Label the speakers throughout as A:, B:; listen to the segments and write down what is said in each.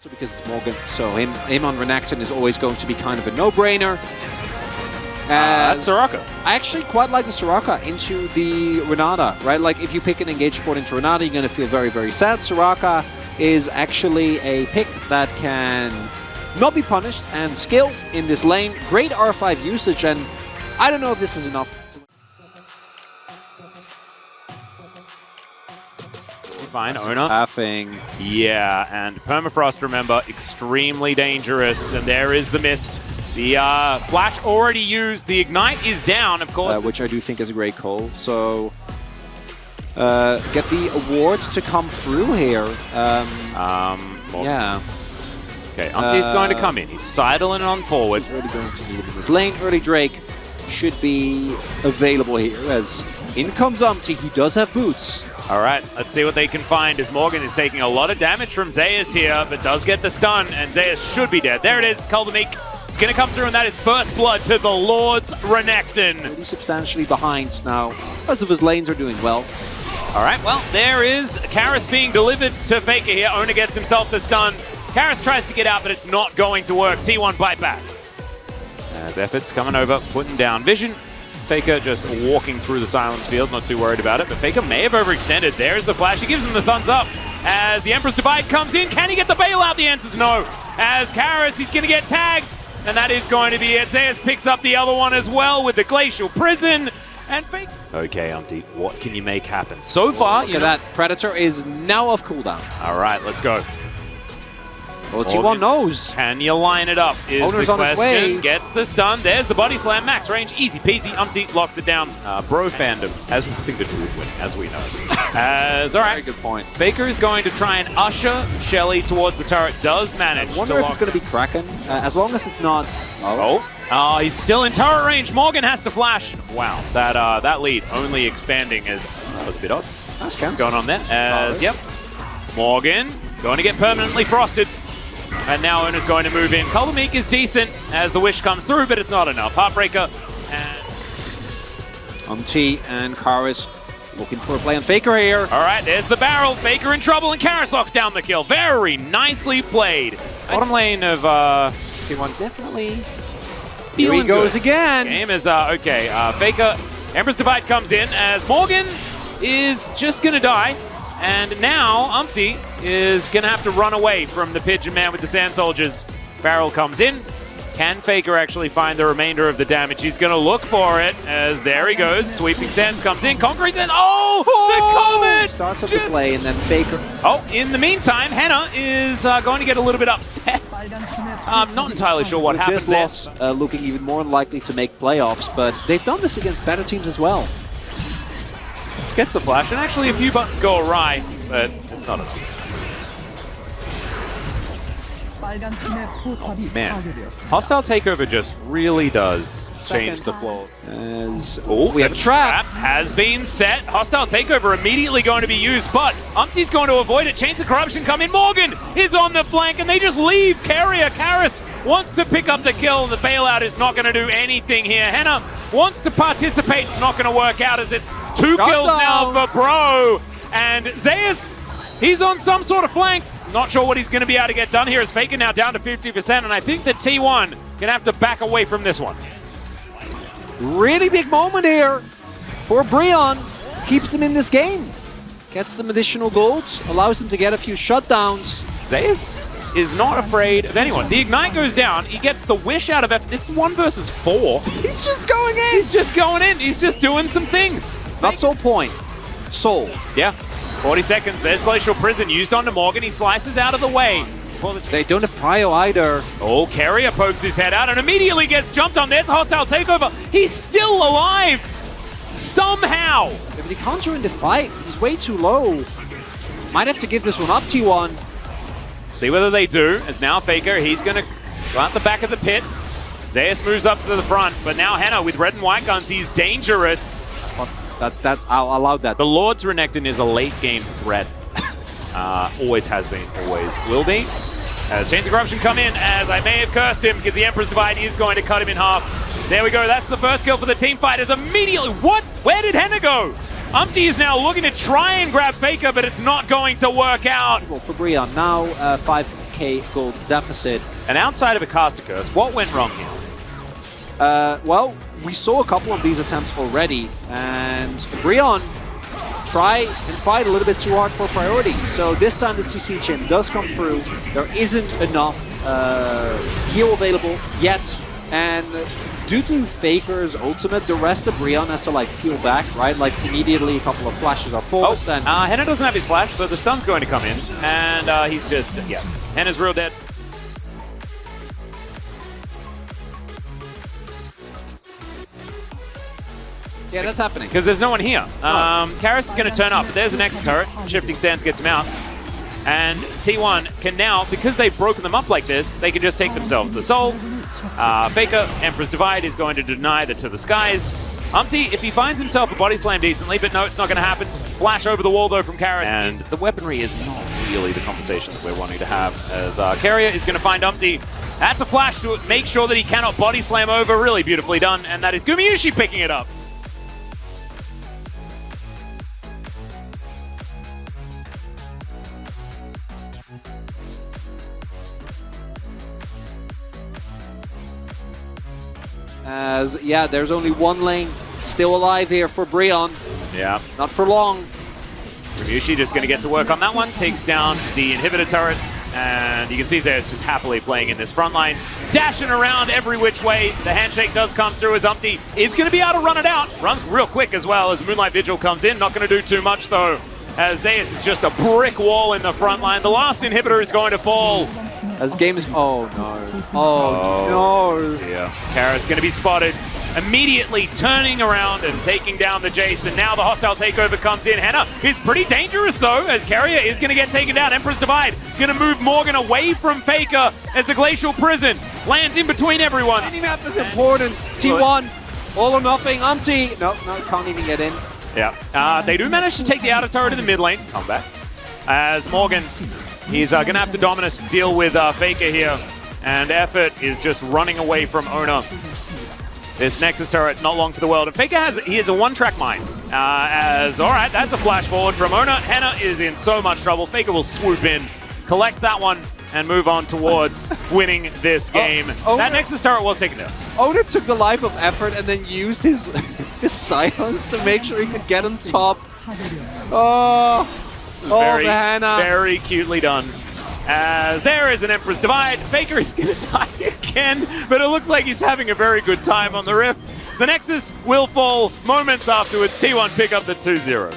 A: Because it's Morgan, so him on Renekton is always going to be kind of a no-brainer.
B: That's Soraka.
A: I actually quite like the Soraka into the Renata, right? Like, if you pick an engaged support into Renata, you're going to feel very, very sad. Soraka is actually a pick that can not be punished and skill in this lane. Great R5 usage, and I don't know if this is enough.
B: Fine, Ona.
A: Laughing.
B: Yeah, and Permafrost, remember, extremely dangerous, and there is the mist. The flash already used, the ignite is down, of course.
A: Which I do think is a great call. So, get the award to come through here. Yeah.
B: Okay, Umpty's going to come in. He's sidling on forward.
A: He's really going to need him in this lane. Early Drake should be available here, as in comes Umpty, who does have boots.
B: All right, let's see what they can find, as Morgan is taking a lot of damage from Zeus here, but does get the stun, and Zeus should be dead. There it is, Kuldameek. It's going to come through, and that is first blood to the Lord's Renekton.
A: Really substantially behind now. Most of his lanes are doing well.
B: All right, well, there is Karis being delivered to Faker here. Ona gets himself the stun. Karis tries to get out, but it's not going to work. T1 bite back. As efforts coming over, putting down vision. Faker just walking through the silence field, not too worried about it, but Faker may have overextended. There's the flash, he gives him the thumbs up. As the Emperor's Divide comes in, can he get the bailout? The answer's no. As Karis, he's gonna get tagged, and that is going to be it. Zeus picks up the other one as well with the Glacial Prison, and Faker. Okay, Umpty, what can you make happen? So far,
A: Look at that, Predator is now off cooldown.
B: All right, let's go.
A: Well, T1 knows.
B: Can you line it up? Is
A: Owner's
B: the
A: on his
B: question.
A: way.
B: Gets the stun. There's the body slam. Max range. Easy peasy. Umpty locks it down. Bro fandom has nothing to do with winning, as we know. All right.
A: Very good point.
B: Faker is going to try and usher Shelly towards the turret. Does manage.
A: I wonder if it's going to be Kraken, as long as it's not.
B: Oh, he's still in turret range. Morgan has to flash. Wow, that lead only expanding as that was a bit odd.
A: That's cancelled.
B: Going on there. As yep, Morgan going to get permanently frosted. And now Ona's going to move in. Kuldameek is decent as the wish comes through, but it's not enough. Heartbreaker and
A: Umpty and Karis looking for a play on Faker here.
B: all right, there's the barrel. Faker in trouble, and Karis locks down the kill. Very nicely played. Bottom lane of
A: T1 definitely.
B: Here
A: he goes again.
B: Game is okay. Faker, Emperor's Divide comes in as Morgan is just gonna die. And now Umpty is going to have to run away from the Pigeon Man with the Sand Soldiers. Barrel comes in. Can Faker actually find the remainder of the damage? He's going to look for it as there he goes. Sweeping Sands comes in. Concrete Sands. Oh! The Comet!
A: Starts up the play and then Faker.
B: Oh, in the meantime, Henna is going to get a little bit upset. I'm not entirely sure what happened
A: This
B: there.
A: loss looking even more likely to make playoffs, but they've done this against better teams as well.
B: Gets the flash, and actually a few buttons go awry, but it's not a man. Hostile Takeover just really does change the floor.
A: As
B: we
A: have a trap.
B: Has been set. Hostile Takeover immediately going to be used, but Umpty's going to avoid it. Chains of Corruption come in. Morgan is on the flank, and they just leave. Carrier Karis wants to pick up the kill. The bailout is not going to do anything here. Henna wants to participate. It's not going to work out as it's two kills now for Bro. And Zeus, he's on some sort of flank. Not sure what he's going to be able to get done here. As Faker now down to 50%, and I think that T1 going to have to back away from this one.
A: Really big moment here for Breon. Keeps them in this game. Gets some additional gold. Allows them to get a few shutdowns.
B: Zeus is not afraid of anyone. The Ignite goes down. He gets the Wish out of it. This is 1 versus 4.
A: He's just going in.
B: He's just going in. He's just doing some things.
A: Not Soul Point. Soul.
B: Yeah. 40 seconds. There's Glacial Prison used onto Morgan. He slices out of the way.
A: They don't have prio either.
B: Oh, Carrier pokes his head out and immediately gets jumped on. There's a Hostile Takeover. He's still alive. Somehow.
A: If they can't join the fight, he's way too low. Might have to give this one up, T1.
B: See whether they do. As now Faker, he's going to go out the back of the pit. Zeus moves up to the front, but now Henna with red and white guns, he's dangerous.
A: I'll allow that.
B: The Lord's Renekton is a late game threat. Always has been, always will be. As Chains of Corruption come in, as I may have cursed him because the Emperor's Divide is going to cut him in half. There we go, that's the first kill for the team fighters immediately. What? Where did Henna go? Umpty is now looking to try and grab Faker, but it's not going to work out.
A: Well, for Breon, now 5 5k gold deficit.
B: And outside of a caster curse, what went wrong here?
A: Well, we saw a couple of these attempts already, and Brion try and fight a little bit too hard for priority. So this time the CC chain does come through. There isn't enough heal available yet, and due to Faker's ultimate, the rest of Brion has to like peel back, right? Like immediately a couple of flashes are forced.
B: And Henna doesn't have his flash, so the stun's going to come in, and he's just, yeah, Henna's real dead.
A: Yeah, that's happening.
B: Because there's no one here. Karras is going to turn up, but there's an Nexus turret. Shifting Sands gets him out. And T1 can now, because they've broken them up like this, they can just take themselves the soul. Faker, Emperor's Divide is going to deny the To the Skies. Umpty, if he finds himself a body slam decently, but no, it's not going to happen. Flash over the wall, though, from Karras. And the weaponry is not really the conversation that we're wanting to have, as Carrier is going to find Umpty. That's a flash to make sure that he cannot body slam over. Really beautifully done. And that is Gumayusi picking it up.
A: As, yeah, there's only one lane still alive here for Brion.
B: Yeah.
A: Not for long.
B: Gumayusi just going to get to work on that one. Takes down the inhibitor turret. And you can see Zeus just happily playing in this front line. Dashing around every which way. The handshake does come through as Umpty is going to be able to run it out. Runs real quick as well as Moonlight Vigil comes in. Not going to do too much though, as Zeus is just a brick wall in the front line. The last inhibitor is going to fall.
A: As game is... Oh, no. Oh, no.
B: Yeah. Karras going to be spotted. Immediately turning around and taking down the Jace. And now the hostile takeover comes in. Henna is pretty dangerous, though, as Carrier is going to get taken down. Emperor's Divide going to move Morgan away from Faker as the Glacial Prison lands in between everyone.
A: Minimap is important. T1, all or nothing. Umpty. No, can't even get in.
B: Yeah. They do manage to take the outer turret in the mid lane. Come back. As Morgan... He's going to have to Dominus deal with Faker here. And Effort is just running away from Ona. This Nexus turret, not long for the world. And Faker has a one-track mind. Alright, that's a flash forward from Ona. Henna is in so much trouble. Faker will swoop in, collect that one, and move on towards winning this game. That Nexus turret was taken down.
A: Ona took the life of Effort and then used his silence to make sure he could get on top.
B: Very,
A: Henna.
B: very cutely done. As there is an Emperor's Divide. Faker is going to die again, but it looks like he's having a very good time on the Rift. The Nexus will fall moments afterwards. T1 pick up the 2-0.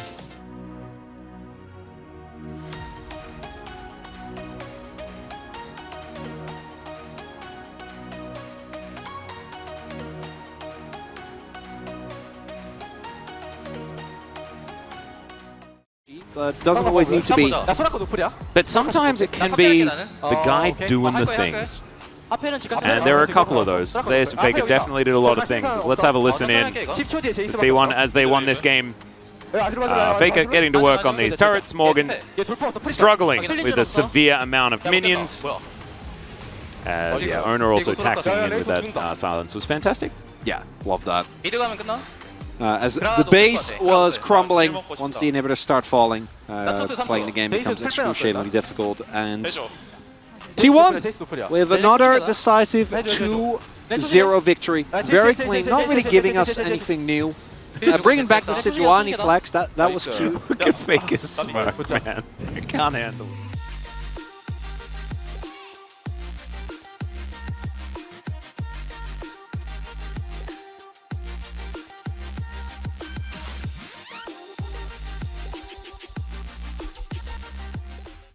A: But doesn't always need to be.
B: But sometimes it can be the guy doing the things. And there are a couple of those. Zeus and Faker definitely did a lot of things. So let's have a listen in to T1 as they won this game. Faker getting to work on these turrets. Morgan struggling with a severe amount of minions. As yeah, Ona also taxing in with that silence was fantastic.
A: Yeah, love that. As the base was crumbling once the inhibitors start falling, playing the game becomes excruciatingly difficult, and T1 with another decisive 2-0 victory. Very clean, not really giving us anything new. Bringing back the Sejuani flex, that was cute.
B: Look at Faker's smoke, man. I can't handle it.